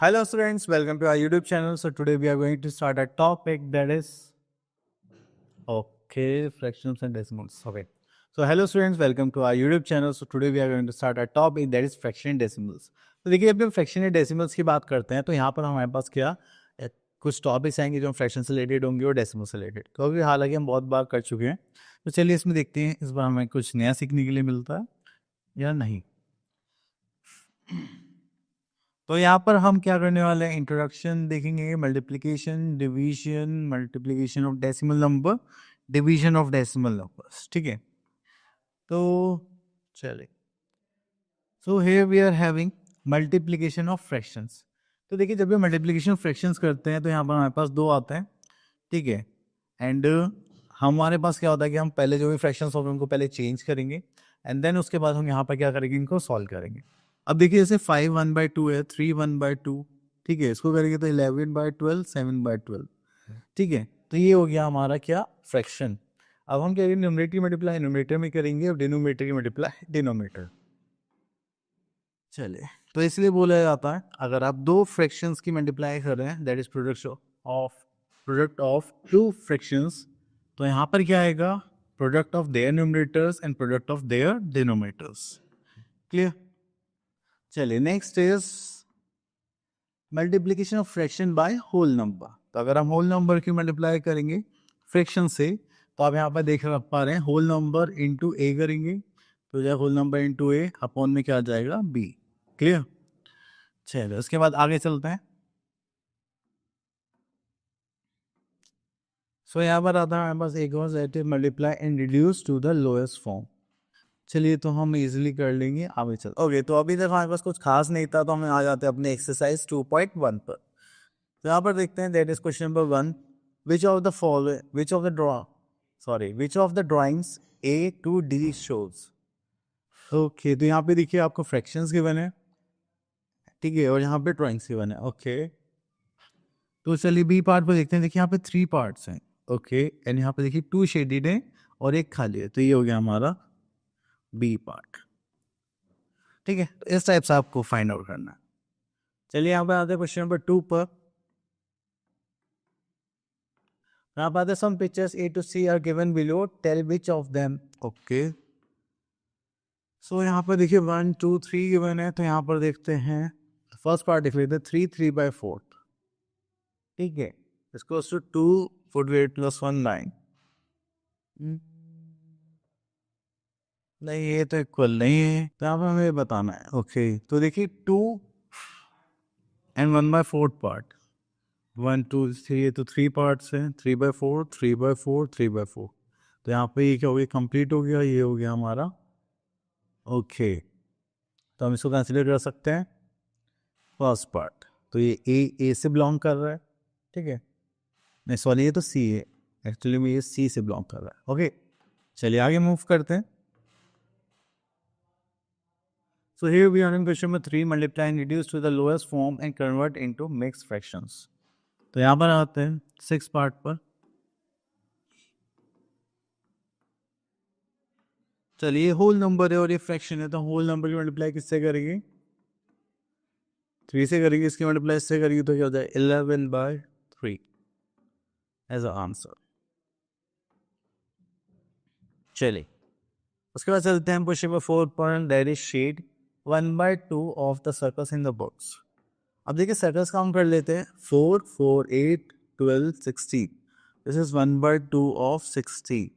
Hello students, welcome to our YouTube channel. So today we are going to start a topic that is fractions and decimals. Okay. So hello students, welcome to our YouTube channel. So today we are going to start a topic that is fraction and decimals. तो देखिए जब हम fraction and decimals की बात करते हैं तो यहाँ पर हमारे पास क्या कुछ टॉपिक्स आएंगे जो हम फ्रैक्शन से रिलेटेड होंगे और डेसिमल से रिलेटेड, तो अभी हालांकि हम बहुत बार कर चुके हैं। तो चलिए इसमें देखते हैं इस बार हमें कुछ नया सीखने के लिए मिलता है या नहीं। तो यहाँ पर हम क्या करने वाले हैं, इंट्रोडक्शन देखेंगे, multiplication, division, multiplication of decimal number, division of decimal numbers. ठीक है, तो चलिए, so here we are having multiplication of fractions. तो देखिए जब भी मल्टीप्लिकेशन ऑफ फ्रैक्शंस करते हैं तो यहाँ पर हमारे पास दो आते हैं, ठीक है। एंड हमारे पास क्या होता है कि हम पहले जो भी फ्रैक्शंस होंगे उनको पहले चेंज करेंगे एंड देन उसके बाद हम यहाँ पर क्या करेंगे, इनको सॉल्व करेंगे। अब देखिए जैसे 5 1/2 है, 3 1/2, ठीक है, इसको करेंगे तो 11/12, 7/12, ठीक है। तो ये हो गया हमारा क्या, फ्रैक्शन। अब हम क्या करेंगे, न्यूमरेटर की मल्टीप्लाई न्यूमरेटर में करेंगे और डिनोमिनेटर की मल्टीप्लाई डिनोमिनेटर। चलिए, तो इसलिए बोला जाता है अगर आप दो फ्रैक्शंस की मल्टीप्लाई कर रहे हैं, that is product of two fractions, तो यहाँ पर क्या आएगा, product of their numerators and product of their denominators. Clear. चलिए next is multiplication of fraction by whole number. तो अगर हम होल नंबर की मल्टीप्लाई करेंगे फ्रैक्शन से, तो आप यहाँ पर देख पा रहे हैं होल नंबर इंटू ए करेंगे, तो जब होल नंबर इंटू ए अपॉन में क्या आ जाएगा, बी। क्लियर। चलिए उसके बाद आगे चलते हैं। सो यहाँ पर आता है हमारे पास एक और multiply and reduce to the lowest form. चलिए तो हम इजीली कर लेंगे, आगे चल। ओके, तो अभी तक हमारे पास कुछ खास नहीं था, तो हमें आ जाते हैं अपने एक्सरसाइज 2.1 पर। तो यहाँ पर देखते हैं, that is question number 1, which of the drawings A to D shows. Okay, तो यहाँ पे देखिए आपको फ्रैक्शंस गिवन है, ठीक है, और यहाँ पे ड्राइंग्स गिवन है। ओके, तो चलिए बी पार्ट पर देखते हैं। देखिए यहाँ पे 3 पार्ट्स हैं, ओके, एंड यहाँ पे देखिए 2 शेडेड है और एक खाली है, तो ये हो गया हमारा बी पार्ट। ठीक है, तो इस टाइप से आपको फाइंड आउट करना है। चलिए यहाँ पे आते हैं क्वेश्चन नंबर 2 पर। यहाँ पर आते some pictures A to C are given below, tell which of them. Okay, so यहाँ पर देखिए 1 2 3 गिवन है, तो यहाँ पर देखते हैं फर्स्ट पार्ट देख लेते हैं, 3 3/4, ठीक है, इसको 2 4 8 + 1 9। नहीं, ये तो इक्वल नहीं है, तो यहाँ पर हमें बताना है। ओके, तो देखिए 2 एंड 1/4 पार्ट, 1 2 3, ये तो 3 पार्ट्स हैं, 3/4 3/4 3/4, तो यहाँ पे ये क्या हो गया, कंप्लीट हो गया, ये हो गया हमारा। ओके, तो हम इसको कंसिडर कर सकते हैं फर्स्ट पार्ट। तो ये ए से बिलोंग कर रहा है, ठीक है, नहीं सॉरी, ये तो सी है, एक्चुअली में ये सी से बिलोंग कर रहा है। ओके, चलिए आगे मूव करते हैं। So here we are in question number 3, multiply and reduce to the lowest form and convert into mixed fractions. तो यहाँ पर आते हैं 6 पार्ट पर। चलिए होल नंबर है और ये फ्रैक्शन है, तो होल नंबर की मल्टीप्लाई किससे करेंगे, 3 से करेंगे, इसकी मल्टीप्लाई इससे करेंगे, तो क्या हो जाए 11/3 एज अ आंसर। चलिए उसके बाद चलते हैं क्वेश्चन नंबर 4 पर, that is shade 1/2 of the circles in the box. अब देखिए सर्कल्स काउंट कर लेते हैं, 4 4 8 12 16, दिस इज 1/2 ऑफ 60,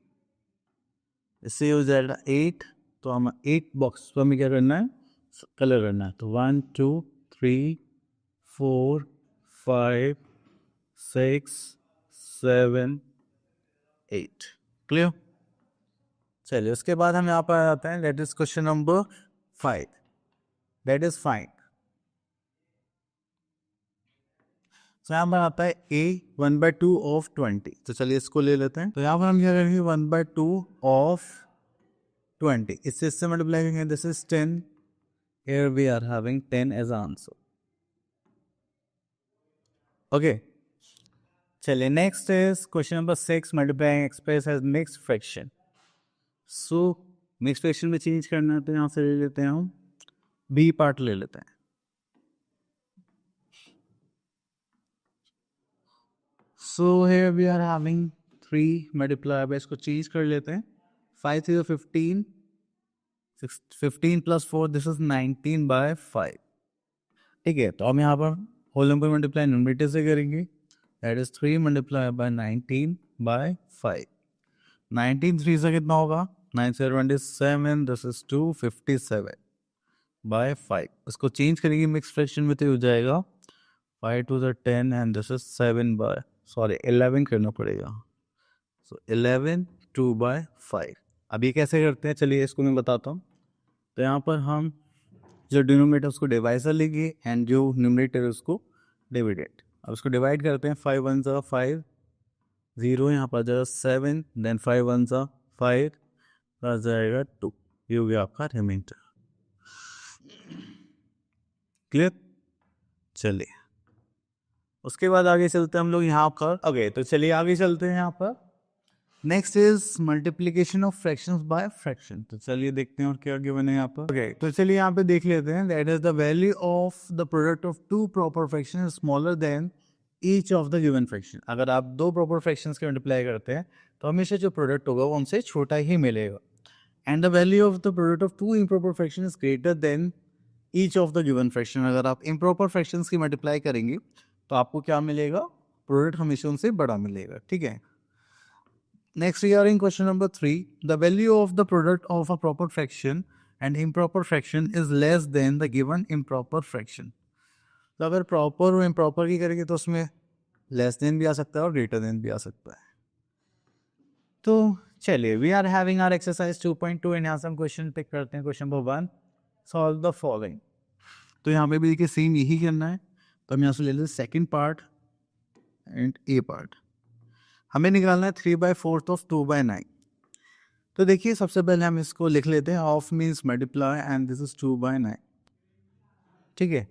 इससे हो जाएगा 8, तो हम 8 बॉक्स तो हमें क्या करना है, कलर करना है, तो 1 2 3 4 5 6 7 8। क्लियर। चलिए उसके बाद हम यहाँ पर आते हैं, that is question number 5, that is find. तो यहाँ पर आता है a 1/2 ऑफ 20, तो चलिए इसको ले लेते हैं। तो यहाँ पर हम क्या करेंगे, 1/2 ऑफ 20, इससे मल्टीप्लाई करेंगे, this is 10, here we are having 10 as answer। Okay, चलिए next is question number 6, multiplying express as mixed fraction. So mixed fraction में चेंज करना है, तो यहाँ से ले लेते हैं हम बी पार्ट ले लेते हैं। सो here we are having 3 multiply bye, इसको चेंज कर लेते हैं, 5 3 15, 15 प्लस 4 दिस इज 19 बाय 5। ठीक है, तो हम यहाँ पर होल नंबर मल्टीप्लाई न्यूमरेटर से करेंगे, that is 3 multiply by 19 by 5। 19 3 से कितना होगा, 9 से 27, दिस इज 257 बाय 5। इसको चेंज करेंगे मिक्स फ्रैक्शन में तो हो जाएगा 5 to the 10 and this is 7 by 11 करना पड़ेगा, सो 11 2 by 5। अब ये कैसे करते हैं, चलिए इसको मैं बताता हूँ। तो यहाँ पर हम जो डिनोमिनेटर उसको डिवाइजर लेंगे एंड जो न्यूमरेटर उसको डिविडेंड। अब उसको डिवाइड करते हैं, 5 1 सा 5, 0 यहाँ पर जाएगा 7, देन 5 1 सा 5 आ जाएगा 2, ये हो गया आपका रिमाइंडर। क्लियर, चलिए उसके बाद आगे चलते हैं हम लोग यहाँ पर। ओके, तो चलिए आगे चलते हैं यहाँ पर। Next is multiplication of fractions by fraction. तो चलिए देखते हैं और क्या गिवन है यहाँ पर। ओके, तो चलिए यहाँ पे देख लेते हैं, that is the value of the product of two proper fraction smaller than each of the given fraction. अगर आप दो प्रॉपर फ्रैक्शंस के मल्टीप्लाई करते हैं तो हमेशा जो प्रोडक्ट होगा वो उनसे छोटा ही मिलेगा। And the value of the product of two improper fraction is greater than each of the given fraction. अगर आप इम्प्रॉपर फ्रैक्शंस की मल्टीप्लाई करेंगे तो आपको क्या मिलेगा, प्रोडक्ट हमेशा उनसे बड़ा मिलेगा। ठीक है, next we are in question number 3, the value of the product of a proper fraction and improper fraction is less than the given improper fraction. तो अगर प्रॉपर और इम्प्रॉपर की करेंगे तो उसमें लेस देन भी आ सकता है और ग्रेटर देन भी आ सकता है। तो चलिए we are having our exercise 2.2 and यहाँ से हम क्वेश्चन पिक करते हैं। Question number 1, solve the following. तो यहाँ पे भी देखिए सेम यही करना है, तो हम यहाँ से ले लेते second part and A part. हमें निकालना है 3/4 ऑफ 2/9। तो देखिए सबसे पहले हम इसको लिख लेते हैं, of means multiply and this is 2/9। ठीक है,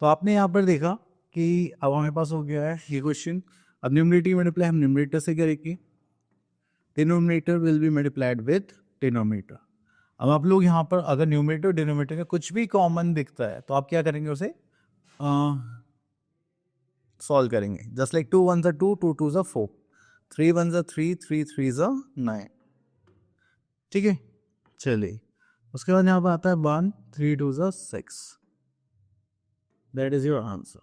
तो आपने यहाँ पर देखा कि अब हमारे पास हो गया है ये क्वेश्चन। अब न्यूमरेटर मल्टीप्लाई हम न्यूमरेटर से करेंगे, denominator will be multiplied with denominator. अब आप लोग यहाँ पर अगर न्यूमरेटर डिनोमिनेटर का कुछ भी कॉमन दिखता है तो आप क्या करेंगे, उसे सॉल्व करेंगे। Just like 2 1 2, 2 2 4, 3 1 3, 3 3 9। ठीक है, चलिए उसके बाद यहाँ पर आता है 1 3 2 6, दैट इज योर आंसर।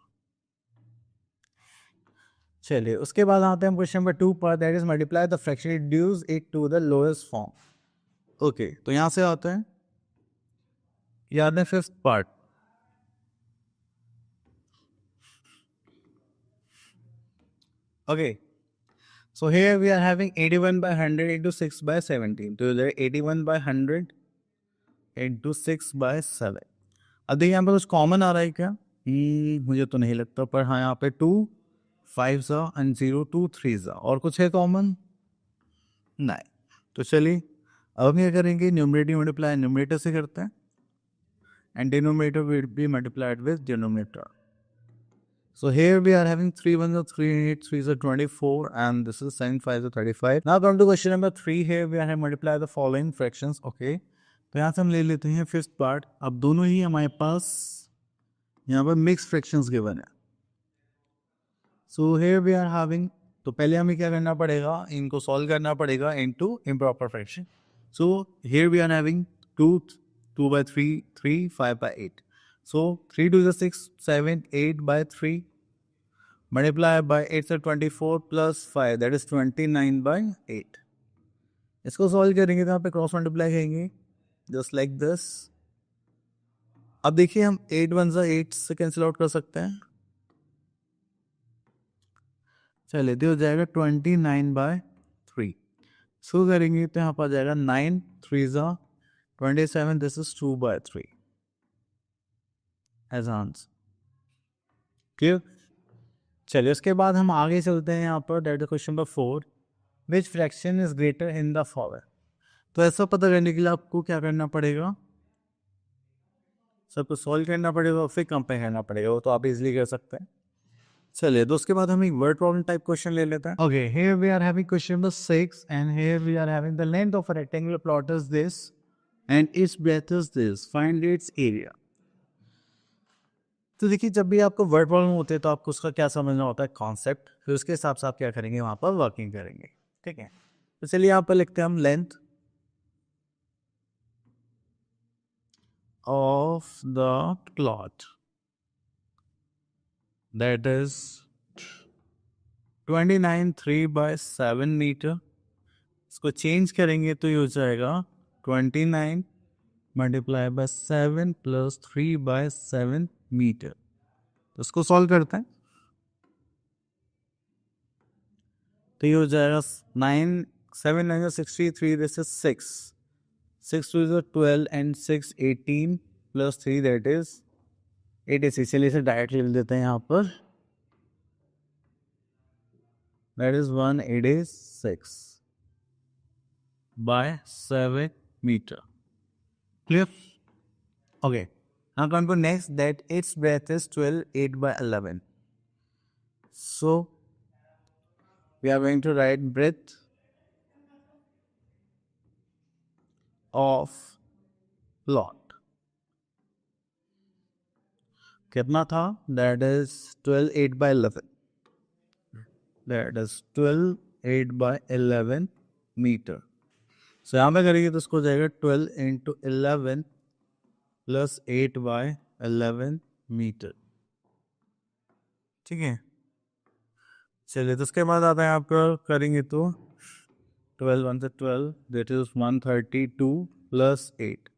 चलिए उसके बाद आते हैं हम क्वेश्चन नंबर 2 पर, that is multiply the fraction, reduce it to the lowest form. Okay, तो यहाँ से आते हैं, याद है fifth part. Okay, so here we are having 81/100 into 6/17. तो इधर 81/100 into 6/7। अब देखिए यहाँ पर कुछ कॉमन आ रहा है क्या, मुझे तो नहीं लगता, पर हाँ यहाँ पे 2 5 एंड 0 2 3 और कुछ है कॉमन नहीं। तो चलिए अब हम क्या करेंगे, न्यूमरेटर मल्टीप्लाई न्यूमरेटर से करते हैं and denominator will be multiplied with denominator. So here we are having 3 1 3 8 3 24 and this is 7 5 35. Now come to question number 3. Here we are having multiply the following fractions. Okay, तो यहाँ से हम ले लेते हैं फिफ्थ पार्ट। अब दोनों ही हमारे पास यहाँ पर मिक्स फ्रैक्शंस गिवन है। So here we are having, तो पहले हमें क्या करना पड़ेगा, इनको सॉल्व करना पड़ेगा into improper fraction. So here we are having 2 2/3 3 5/8. So 3 2 6 7 8/3 multiply by 8 से 24 plus 5 that is 29/8। इसको सॉल्व करेंगे तो यहाँ पे क्रॉस मल्टीप्लाई करेंगे जस्ट लाइक दिस। अब देखिए हम 8 1 8 से कैंसिल आउट कर सकते हैं, चलिए तो हो जाएगा 29/3। सो करेंगे तो यहाँ पर आ जाएगा 9 3 27, this is 2/3 as answer. Clear, चलिए उसके बाद हम आगे चलते हैं यहाँ पर, that is question number 4, which fraction is greater in the following. तो ऐसा पता करने के लिए आपको क्या करना पड़ेगा, सबको सॉल्व करना पड़ेगा और फिर कंपेयर करना पड़ेगा, वो तो आप इजीली कर सकते हैं। चलिए तो उसके बाद हम एक वर्ड प्रॉब्लम टाइप क्वेश्चन ले लेते हैं। Okay, here we are having question number 6 and here we are having the length of a rectangular plot is this and its breadth is this, find its area. तो देखिए जब भी आपको word problem होते हैं तो आपको उसका क्या समझना होता है, कॉन्सेप्ट, फिर उसके हिसाब से आप क्या करेंगे, वहाँ पर वर्किंग करेंगे। ठीक है, तो चलिए यहाँ पर लिखते हैं हम length of the plot that is 29.3/7 metre. इसको चेंज करेंगे तो ये हो जाएगा 29 मल्टीप्लाई बाय 7 प्लस 3/7 मीटर। तो इसको सॉल्व करते हैं तो ये हो जाएगा 9 7 9 63, this is 6 6 2 is 12 and 6 18 plus 3 that is 86। चलिए इसे डायरेक्ट लिख देते हैं यहाँ पर, that is 186 by 7 meter। Clear? Okay, now come to next, that its breadth is 12 8/11। So we are going to write breadth of plot कितना था, that is 12 8/11, that is 12 8/11 metre. So यहाँ पे करेंगे तो उसको जाएगा 12 × 11 प्लस 8/11 मीटर। ठीक है, चलिए तो उसके बाद आता है आपका, करेंगे तो 12 1 से 12, that is 132 plus 8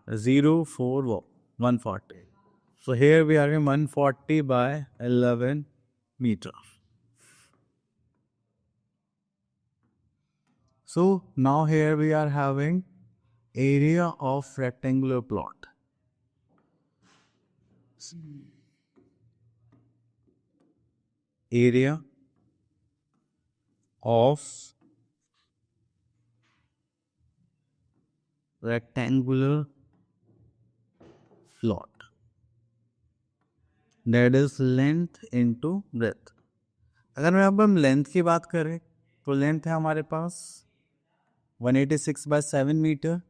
0 4 140। So here we are in 140/11 meter. So now here we are having area of rectangular plot. Area of rectangular plot, that is length into breadth। अगर मैं अब हम लेंथ की बात करें तो लेंथ है हमारे पास 186/7 metre,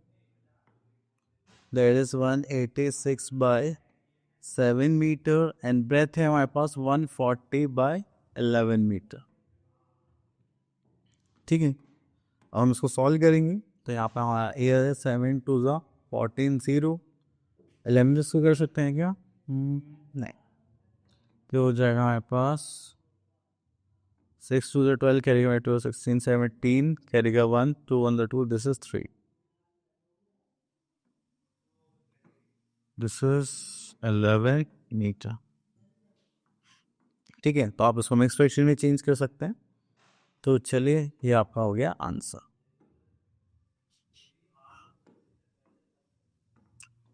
that is 186/7 metre, and breadth है हमारे पास 140/11 मीटर। ठीक है, अब हम इसको सॉल्व करेंगे तो यहाँ पे हमारा एयर है 7 2 ज़ा 14 0, 11 इसको कर सकते हैं क्या, नहीं, तो हो जाएगा हमारे पास 6 2 ज़ा 12 carry 2 16 17 carry 1 2 1 2, this is 3, this is 11 metre. ठीक है, तो आप इसको मिक्स फ्रैक्शन में चेंज कर सकते हैं। तो चलिए ये आपका हो गया आंसर।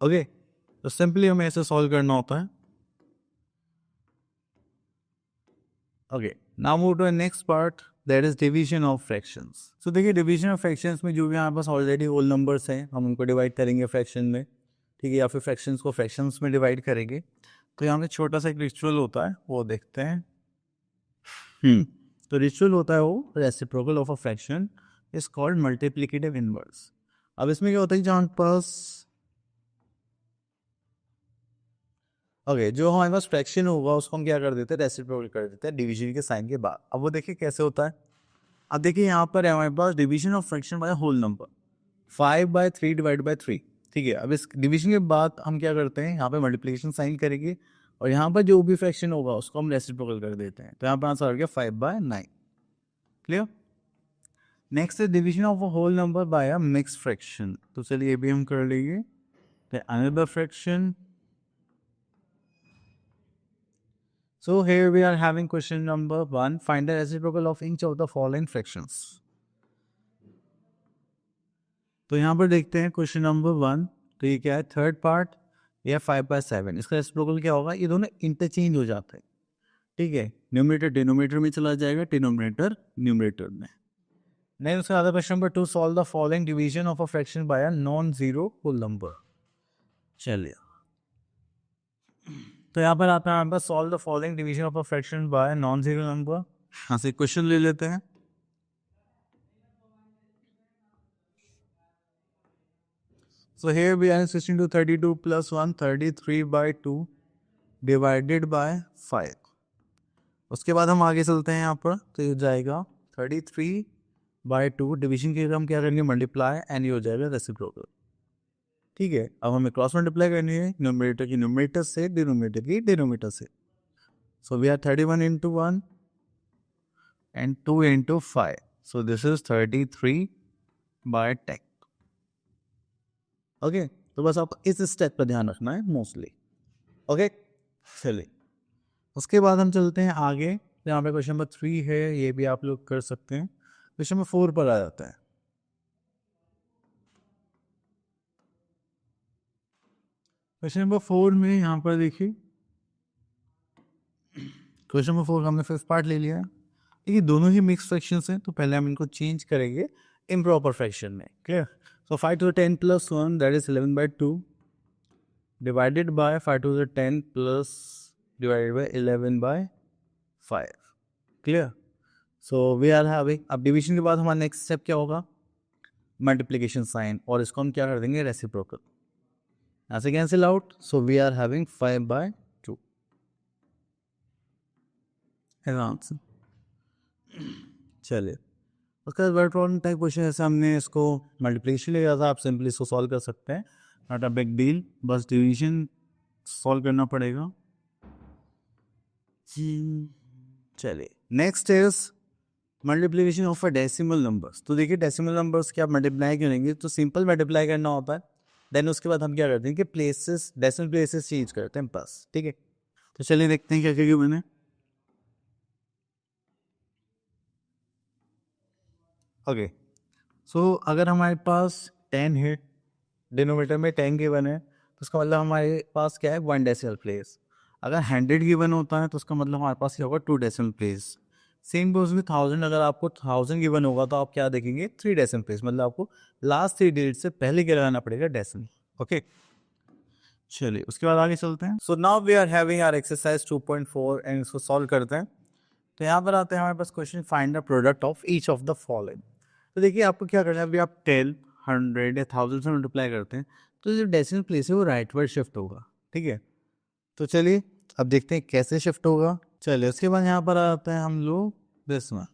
ओके, तो सिंपली हमें ऐसे सॉल्व करना होता है। Okay, now move to next part, that is division of fractions. So देखिए डिवीजन ऑफ फ्रैक्शंस में जो भी हमारे पास ऑलरेडी होल नंबर्स हैं हम उनको डिवाइड करेंगे फ्रैक्शन में। ठीक है, या फिर फ्रैक्शंस को फ्रैक्शंस में डिवाइड करेंगे। तो यहाँ पे छोटा सा एक रिचुअल होता है, वो देखते हैं। तो रिचुअल होता है वो reciprocal of a fraction is called multiplicative inverse. अब इसमें क्या होता है, जहाँ पास जो हमारे पास फ्रैक्शन होगा उसको हम क्या कर देते हैं, रेसिप्रोकल कर देते हैं डिवीजन के साइन के बाद। अब वो देखिए कैसे होता है। अब देखिए यहाँ पर है हमारे पास division of fraction by whole number 5/3 divide by 3। ठीक है, अब इस डिवीजन के बाद हम क्या करते हैं, यहाँ पे मल्टीप्लिकेशन साइन करेंगे और यहाँ पर जो भी फ्रैक्शन होगा उसको हम रेसिप्रोकल कर देते हैं। तो यहाँ पर आंसर आ गया 5/9। क्लियर? नेक्स्ट है division of a whole number by a mix fraction. तो चलिए ये भी हम कर लेंगे। Another fraction. So here we are having question number 1. Find the reciprocal of each of the following fractions. तो यहाँ पर देखते हैं क्वेश्चन नंबर 1। तो ये क्या है, थर्ड पार्ट, या 5/7। इसका रेसिप्रोकल क्या होगा, ये दोनों इंटरचेंज हो जाते हैं। ठीक है, न्यूमरेटर डिनोमिनेटर में चला जाएगा, डिनोमिनेटर न्यूमरेटर में। नहीं, उसका other question number 2, solve the following division of a fraction by a non zero whole number. चलिए तो यहाँ पर आता है हमारे पास solve the following division of a fraction by non zero number. यहाँ से क्वेश्चन ले लेते हैं। So here we are 16 to 32 plus 1, 33/2 divided by 5। उसके बाद हम आगे चलते हैं यहाँ पर, तो ये हो जाएगा 33/2। डिवीजन के हम क्या करेंगे, मल्टीप्लाई, एंड ये हो जाएगा रेसिप्रोकल। ठीक है, अब हमें क्रॉस मल्टीप्लाई करनी है न्यूमरेटर की न्यूमरेटर से, डिनोमिनेटर की डिनोमिनेटर से। So we are 31 into 1 and 2 into 5. So this is 33/10. Okay, तो बस आप इस स्टेप पर ध्यान रखना है मोस्टली। ओके, चलिए उसके बाद हम चलते हैं आगे। यहाँ पे क्वेश्चन नंबर 3 है, ये भी आप लोग कर सकते हैं। क्वेश्चन नंबर 4 पर आ जाता है। क्वेश्चन नंबर 4 में यहाँ पर देखिए, क्वेश्चन नंबर 4 हमने फिफ्थ पार्ट ले लिया है। देखिए दोनों ही मिक्स फ्रैक्शंस हैं, तो पहले हम इनको चेंज करेंगे इम्प्रॉपर फ्रैक्शन में। Clear? So 5 to the 10 plus 1, that is 11/2, divided by 5 to the 10 plus divided by 11/5. Clear? So we are having, अब डिवीजन के बाद हमारा नेक्स्ट स्टेप क्या होगा, मल्टीप्लिकेशन साइन, और इसको हम क्या कर देंगे, रेसिप्रोकल। यहाँ से cancel out, so we are having 5/2 as answer. चलिए उसका वर्ड प्रॉब्लम टाइप क्वेश्चन, जैसे हमने इसको मल्टीप्लिकेशन लिया था, आप सिंपली इसको सॉल्व कर सकते हैं, नॉट अ बिग डील, बस डिवीजन सॉल्व करना पड़ेगा। चलिए next is multiplication of a decimal numbers. तो देखिए डेसिमल नंबर्स के आप मल्टीप्लाई करेंगे तो सिंपल मल्टीप्लाई करना होता है, देन उसके बाद हम क्या करते हैं कि प्लेसेस, डेसिमल प्लेसेस चेंज करते हैं बस। ठीक है, तो चलिए देखते हैं क्या क्या मैंने। ओके, सो अगर हमारे पास 10 है, डिनोमीटर में 10 गिवन है, तो उसका मतलब हमारे पास क्या है, 1 डेसिमल प्लेस। अगर 100 गिवन होता है तो उसका मतलब हमारे पास क्या होगा, 2 decimal place. Same goes with 1000, अगर आपको 1000 गिवन होगा तो आप क्या देखेंगे, 3 डेसिमल प्लेस, मतलब आपको लास्ट 3 डिजिट से पहले क्या लगाना पड़ेगा, डेसिमल। ओके, चलिए उसके बाद आगे चलते हैं। So now we are having our exercise 2.4 and इसको सॉल्व करते हैं। तो यहाँ पर आते हैं हमारे पास question, find the product of each of the following. तो देखिए आपको क्या करना है, अभी आप 10, 100 या 1000 से मल्टीप्लाई करते हैं तो जो डेसिमल प्लेस है वो राइट वर्ड शिफ्ट होगा। ठीक है, तो चलिए अब देखते हैं कैसे शिफ्ट होगा। चलिए उसके बाद यहाँ पर आते हैं हम लोग this one.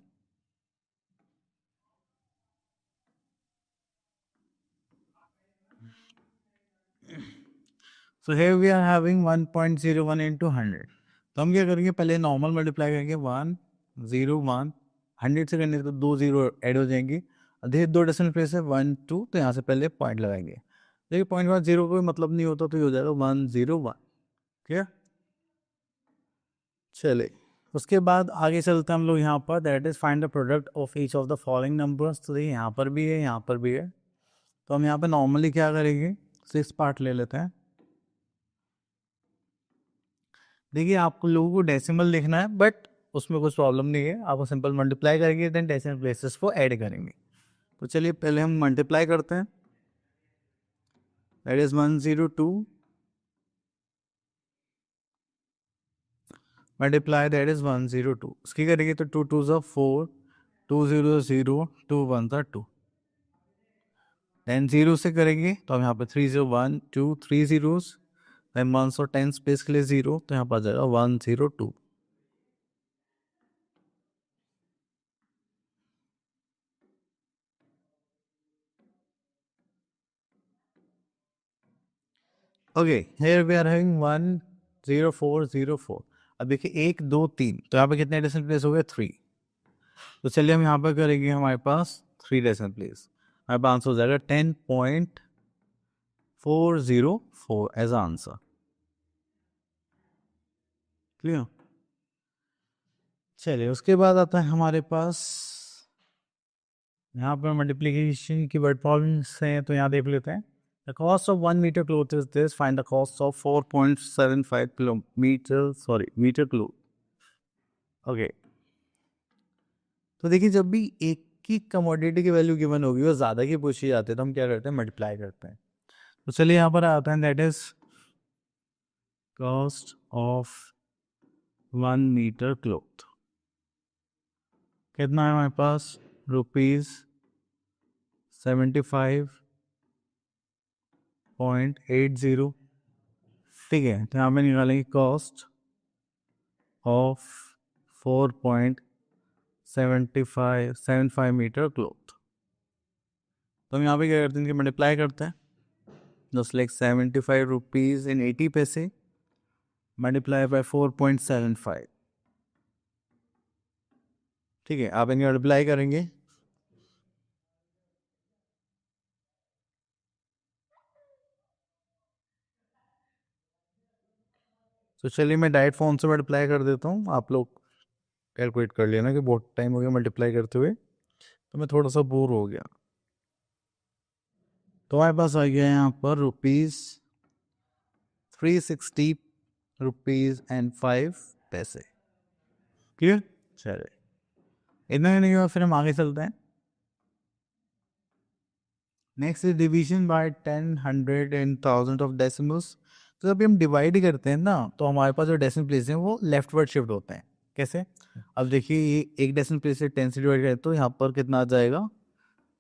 So here we are having 1.01 into 100। तो हम क्या करेंगे, पहले नॉर्मल मल्टीप्लाई करेंगे, 101, 100 से करने तो 2 जीरो ऐड हो जाएंगी, अधिक 2 डेसिमल प्लेस है 1 2, तो यहाँ से पहले पॉइंट लगाएंगे। देखिए पॉइंट 1 0 कोई मतलब नहीं होता, तो ये हो जाएगा 101। क्या, चले उसके बाद आगे चलते हैं हम लोग यहाँ पर, that is find the product of each of the following numbers. तो देखिए यहाँ पर भी है, यहाँ पर भी है, तो हम यहाँ पर नॉर्मली क्या करेंगे, 6 पार्ट ले लेते हैं। देखिए आप लोगों को डेसिमल लिखना है, बट उसमें कुछ प्रॉब्लम नहीं है, आपको सिंपल मल्टीप्लाई करेंगे, देन डेसिमल प्लेसेस को ऐड करेंगे। तो चलिए पहले हम मल्टीप्लाई करते हैं, that is 102 multiply that is 102, उसकी करेंगे तो 2 2 ज़ा 4, 2 0 0, 2 1 ज़ा 2, देन 0 से करेंगे तो हम यहाँ पे 3 0 1 2 3 जीरोस, देन 1 और 10 स्पेस के लिए 0, तो यहाँ पर आ जाएगा 102। Okay, here we are having 10404। अब देखिए 1 2 3, तो यहाँ पे कितने डेसिमल प्लेस हो गए, 3। तो चलिए हम यहाँ पर करेंगे, हमारे पास 3 डेसिमल प्लेस, हमारे पास आंसर हो जाएगा 10.404 एज आंसर। क्लियर? चलिए उसके बाद आता है हमारे पास, यहाँ पर मल्टीप्लिकेशन की वर्ड प्रॉब्लम्स हैं, तो यहाँ देख लेते हैं। The cost of 1 metre cloth is this, find the cost of 4.75 kilometre, sorry metre cloth. Okay, तो देखिए जब भी एक की कमोडिटी की वैल्यू गिवन होगी और ज़्यादा की पूछी जाती है, तो हम क्या करते हैं, मल्टीप्लाई करते हैं। तो चलिए यहाँ पर आता है, that is cost of 1 metre cloth, कितना है हमारे पास, ₹75.80। ठीक है, तो यहाँ पे निकालेंगे कॉस्ट ऑफ 4.75 मीटर क्लॉथ। तो हम यहाँ पे क्या करते हैं कि मल्टीप्लाई करते हैं, जस्ट लाइक 75 रुपीज़ इन 80 पैसे मल्टीप्लाई बाय 4.75। ठीक है, आप इनके मल्टीप्लाई करेंगे तो चलिए मैं डायरेक्ट फॉर्म से मल्टीप्लाई कर देता हूँ, आप लोग कैलकुलेट कर लेना कि बहुत टाइम हो गया मल्टीप्लाई करते हुए, तो मैं थोड़ा सा बोर हो गया। तो हमारे पास आ गया यहाँ पर ₹360.05। क्लियर? चलिए, इतना ही नहीं हुआ, फिर हम आगे चलते हैं। Next is division bye 10, 100 and 1000 of decimals. तो जब हम डिवाइड करते हैं ना, तो हमारे पास जो डेसिमल प्लेस हैं वो लेफ्टवर्ड शिफ्ट होते हैं। कैसे? अब देखिए, ये एक डेसिमल प्लेस से 10 से डिवाइड करें तो यहाँ पर कितना आ जाएगा,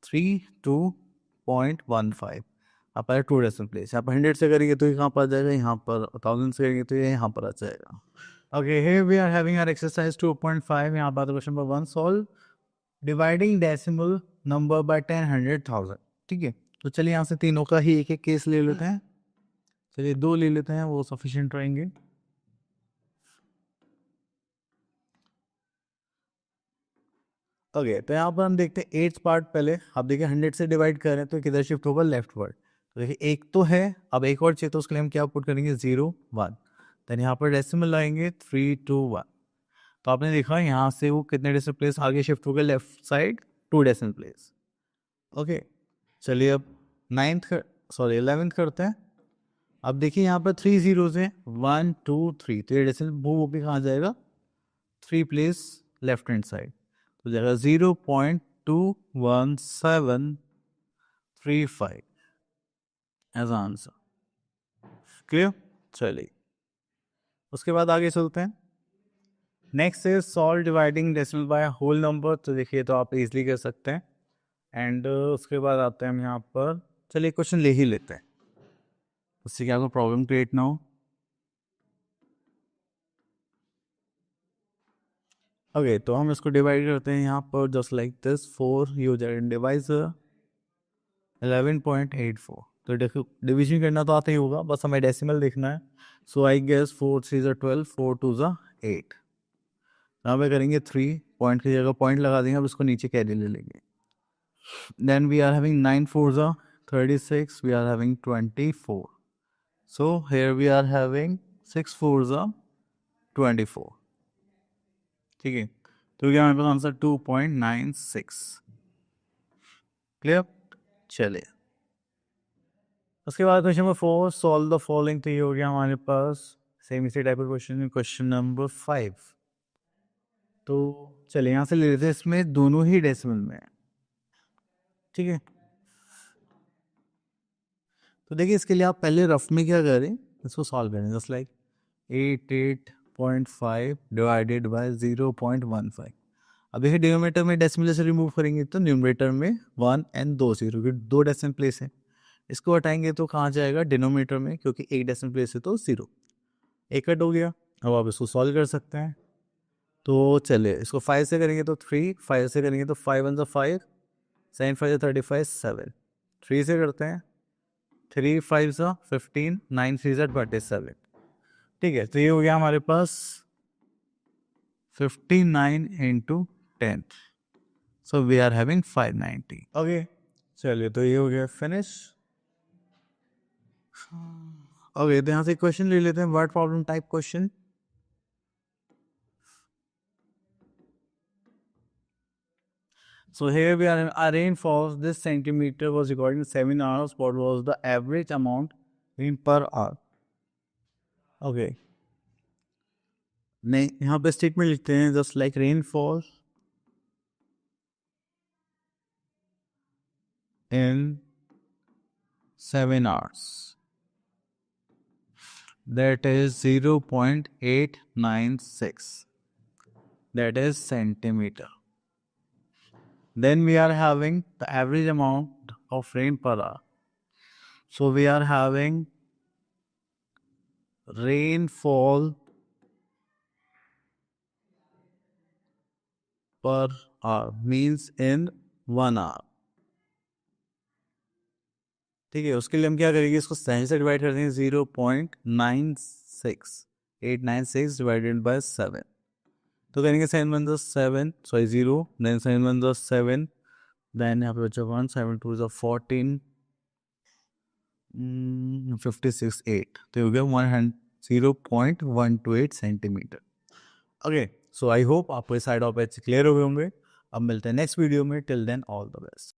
32.15। आप आए 2 डेसिमल प्लेस, यहाँ पर 100 से करेंगे तो यहाँ पर आ जाएगा, यहाँ पर 1000 से करेंगे तो ये यहाँ पर आ जाएगा। Okay, here we are having our exercise 2.5। यहाँ पर question number 1, solve dividing decimal number by 10, 100, 1000। ठीक है, तो चलिए यहाँ से तीनों का ही एक एक केस ले लेते हैं। चलिए 2 ले लेते हैं, वो सफिशिएंट रहेंगे। ओके, तो यहाँ पर हम देखते हैं 8th पार्ट। पहले आप देखिए 100 से डिवाइड कर रहे हैं तो किधर शिफ्ट होगा, लेफ्टवर्ड। तो देखिए एक तो है, अब एक और चाहिए तो उसके लिए हम क्या पुट करेंगे, 0, 1। देन यहाँ पर डेसिमल लाएंगे 3, 2, 1। तो आपने देखा यहाँ से वो कितने डेसिमल प्लेस आगे शिफ्ट हो गए, left side 2 decimal place. Okay, चलिए अब 11th करते हैं। अब देखिए यहाँ पर 3 जीरोज हैं, 1, 2, 3। तो ये डेसिमल वो भी कहाँ जाएगा, 3 प्लेस लेफ्ट हैंड साइड, तो जाएगा 0.21735 एज आंसर। क्लियर? चलिए उसके बाद आगे चलते हैं। Next is solve dividing decimal by whole number. तो देखिए, तो आप इजीली कर सकते हैं। एंड उसके बाद आते हैं हम यहाँ पर, चलिए क्वेश्चन ले ही लेते हैं, उससे क्या कोई प्रॉब्लम क्रिएट ना हो। ओके, तो हम इसको डिवाइड करते हैं यहाँ पर जस्ट लाइक दिस, 4 ये हो जाएगा डिवाइजर 11.84। तो देखो डिवीजन करना तो आता ही होगा, बस हमें डेसिमल देखना है। सो आई गेस 4 3 ज़ा 12, 4 2 ज़ा 8। यहाँ पे करेंगे 3 पॉइंट की जगह पॉइंट लगा देंगे, अब इसको नीचे कैरी ले लेंगे। देन वी आर हैविंग 9 4 ज़ा 36, we are having 24। So here we are having 6 4 ज़ा 24। ठीक है, तो क्या हमारे पास आंसर 2.96। क्लियर? चलिए उसके बाद question number 4, solve the following. तो ये हो गया हमारे पास सेम इसी टाइप का क्वेश्चन, क्वेश्चन नंबर 5। तो चलिए यहाँ से ले लेते हैं, इसमें दोनों ही डेसिमल में है। ठीक है, तो देखिए इसके लिए आप पहले रफ में क्या करें, इसको सॉल्व करें जस्ट लाइक 88.5 डिवाइडेड बाय 0.15। अब देखिए डिनोमिनेटर में डेसिमल से रिमूव करेंगे तो न्यूमरेटर में 1 एंड 2 0 क्योंकि 2 डेसिमल प्लेस है। इसको हटाएंगे तो कहाँ जाएगा, डिनोमिनेटर में, क्योंकि एक डेसिमल प्लेस है तो 0। एक कट हो गया। अब आप इसको सॉल्व कर सकते हैं। तो चलिए इसको 5 से करेंगे तो 3, 5 से करेंगे तो 5 1 5, 7 5 35, 7। 3 से करते हैं, 3 5 15, 9 3 27। ठीक है, तो ये हो गया हमारे पास 59 into 10। So we are having 590। Okay, चलिए तो ये हो गया फिनिश। ओके, तो यहाँ से क्वेश्चन ले लेते हैं, word problem type question. So here we are, a rainfall this centimeter was recorded in 7 hours. What was the average amount rain per hour? Okay. नहीं, यहाँ पे स्टेटमेंट लिखते हैं just like rainfall in 7 hours. That is 0.896. That is centimeter. Then we are having the average amount of rain per hour. So we are having rainfall per hour means in 1 hour. ठीक है, उसके लिए हम क्या करेंगे, इसको 7 से divide कर देंगे, 0.96896 डिवाइडेड बाय 7। तो करेंगे 7 × 7 0, देन 7 × 7, देन यहाँ पे बचा 1, 7 2 × 14, 56 8, तो हो गया 0.128 centimetre. Okay, so I hope आपको इस साइड ऑफ एच क्लियर हो गए होंगे। अब मिलते हैं नेक्स्ट वीडियो में, till then all the best.